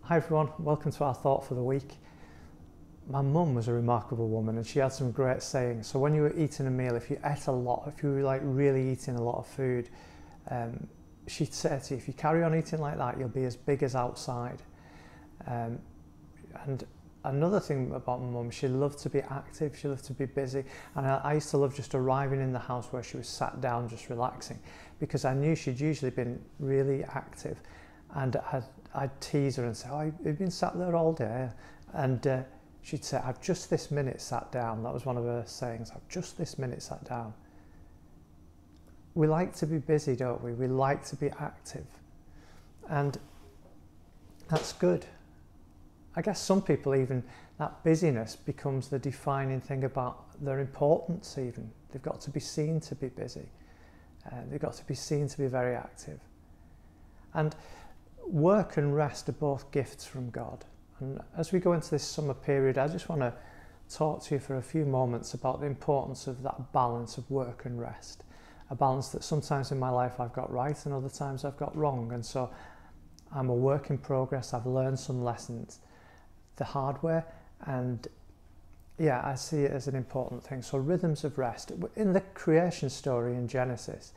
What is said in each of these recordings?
Hi everyone, welcome to our thought for the week. My mum was a remarkable woman and she had some great sayings. So when you were eating a meal, if you ate a lot, if you were like really eating a lot of food, she'd say to you, if you carry on eating like that, you'll be as big as outside. And another thing about my mum, she loved to be active, she loved to be busy. And I used to love just arriving in the house where she was sat down just relaxing, because I knew she'd usually been really active. And I'd tease her and say, oh, you've been sat there all day. And she'd say, I've just this minute sat down. That was one of her sayings, I've just this minute sat down. We like to be busy, don't we? We like to be active. And that's good. I guess some people even, that busyness becomes the defining thing about their importance even. They've got to be seen to be busy. They've got to be seen to be very active. And work and rest are both gifts from God. And as we go into this summer period, I just want to talk to you for a few moments about the importance of that balance of work and rest. A balance that sometimes in my life I've got right and other times I've got wrong. And so I'm a work in progress. I've learned some lessons the hard way. And yeah, I see it as an important thing. So rhythms of rest. In the creation story in Genesis,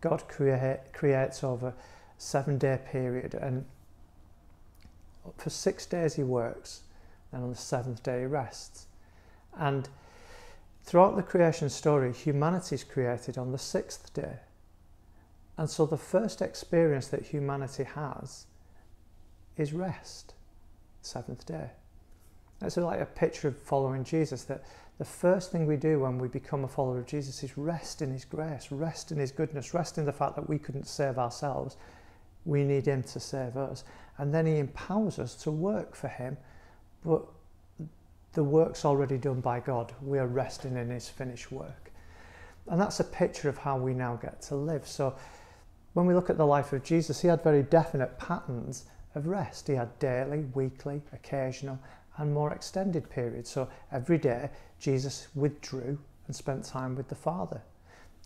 God creates over 7-day period, and for 6 days he works, and on the 7th day he rests. And throughout the creation story, humanity is created on the 6th day. And so the first experience that humanity has is rest, 7th day. It's like a picture of following Jesus, that the first thing we do when we become a follower of Jesus is rest in his grace, rest in his goodness, rest in the fact that we couldn't save ourselves. We need him to save us. And then he empowers us to work for him, but the work's already done by God. We are resting in his finished work. And that's a picture of how we now get to live. So when we look at the life of Jesus, he had very definite patterns of rest. He had daily, weekly, occasional, and more extended periods. So every day, Jesus withdrew and spent time with the Father.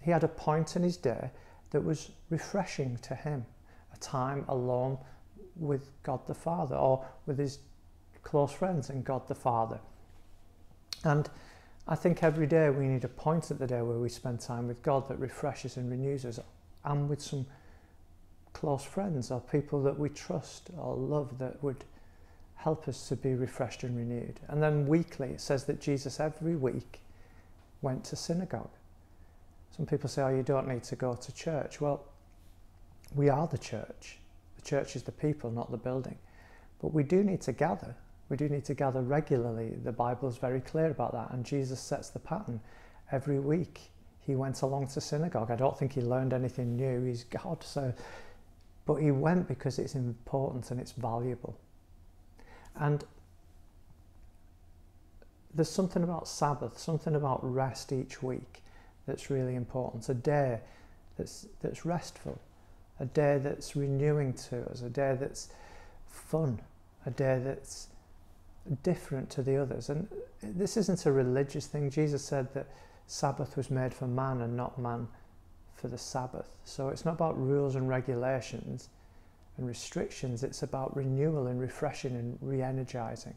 He had a point in his day that was refreshing to him. A time alone with God the Father, or with his close friends and God the Father. And I think every day we need a point at the day where we spend time with God that refreshes and renews us, and with some close friends or people that we trust or love that would help us to be refreshed and renewed. And then weekly, it says that Jesus every week went to synagogue. Some people say, oh, you don't need to go to church. Well, we are the church. The church is the people, not the building. But we do need to gather. We do need to gather regularly. The Bible is very clear about that. And Jesus sets the pattern. Every week he went along to synagogue. I don't think he learned anything new. He's God. But he went because it's important and it's valuable. And there's something about Sabbath, something about rest each week that's really important. A day that's restful. A day that's renewing to us, a day that's fun, a day that's different to the others. And this isn't a religious thing. Jesus said that Sabbath was made for man and not man for the Sabbath. So it's not about rules and regulations and restrictions. It's about renewal and refreshing and re-energizing.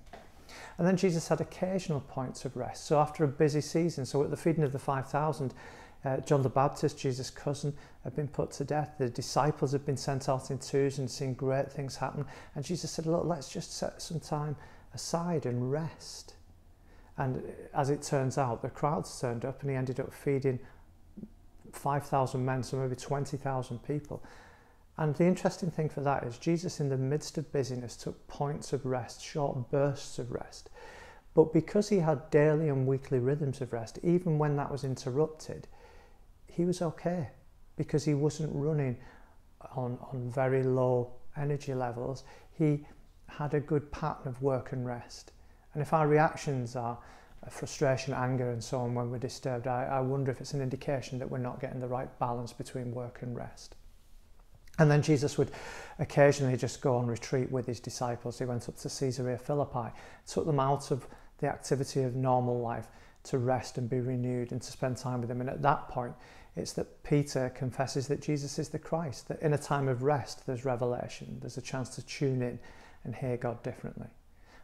And then Jesus had occasional points of rest. So after a busy season, so at the feeding of the 5,000, John the Baptist, Jesus' cousin, had been put to death. The disciples had been sent out in twos and seen great things happen. And Jesus said, look, let's just set some time aside and rest. And as it turns out, the crowds turned up and he ended up feeding 5,000 men, so maybe 20,000 people. And the interesting thing for that is Jesus, in the midst of busyness, took points of rest, short bursts of rest. But because he had daily and weekly rhythms of rest, even when that was interrupted, he was okay, because he wasn't running on very low energy levels. He had a good pattern of work and rest. And if our reactions are frustration, anger and so on when we're disturbed, I wonder if it's an indication that we're not getting the right balance between work and rest. And then Jesus would occasionally just go on retreat with his disciples. He went up to Caesarea Philippi, took them out of the activity of normal life to rest and be renewed and to spend time with him. And at that point, it's that Peter confesses that Jesus is the Christ, that in a time of rest, there's revelation, there's a chance to tune in and hear God differently.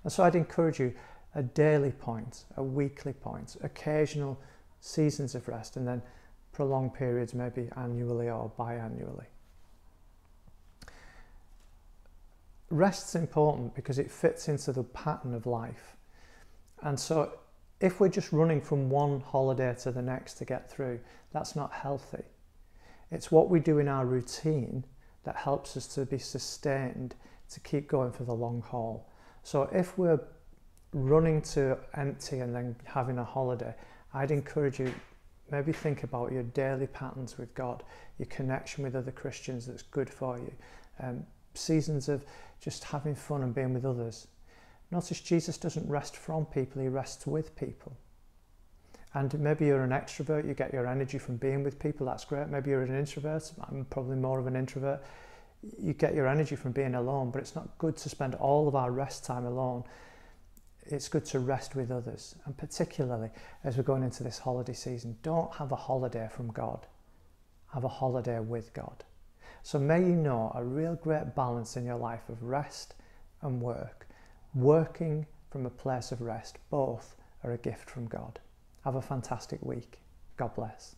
And so I'd encourage you a daily point, a weekly point, occasional seasons of rest, and then prolonged periods, maybe annually or biannually. Rest's important because it fits into the pattern of life. And so if we're just running from one holiday to the next to get through, that's not healthy. It's what we do in our routine that helps us to be sustained, to keep going for the long haul. So if we're running to empty and then having a holiday, I'd encourage you, maybe think about your daily patterns with God, your connection with other Christians that's good for you, seasons of just having fun and being with others. Notice Jesus doesn't rest from people, he rests with people. And maybe you're an extrovert, you get your energy from being with people, that's great. Maybe you're an introvert, I'm probably more of an introvert. You get your energy from being alone, but it's not good to spend all of our rest time alone. It's good to rest with others. And particularly as we're going into this holiday season, don't have a holiday from God. Have a holiday with God. So may you know a real great balance in your life of rest and work. Working from a place of rest, both are a gift from God. Have a fantastic week. God bless.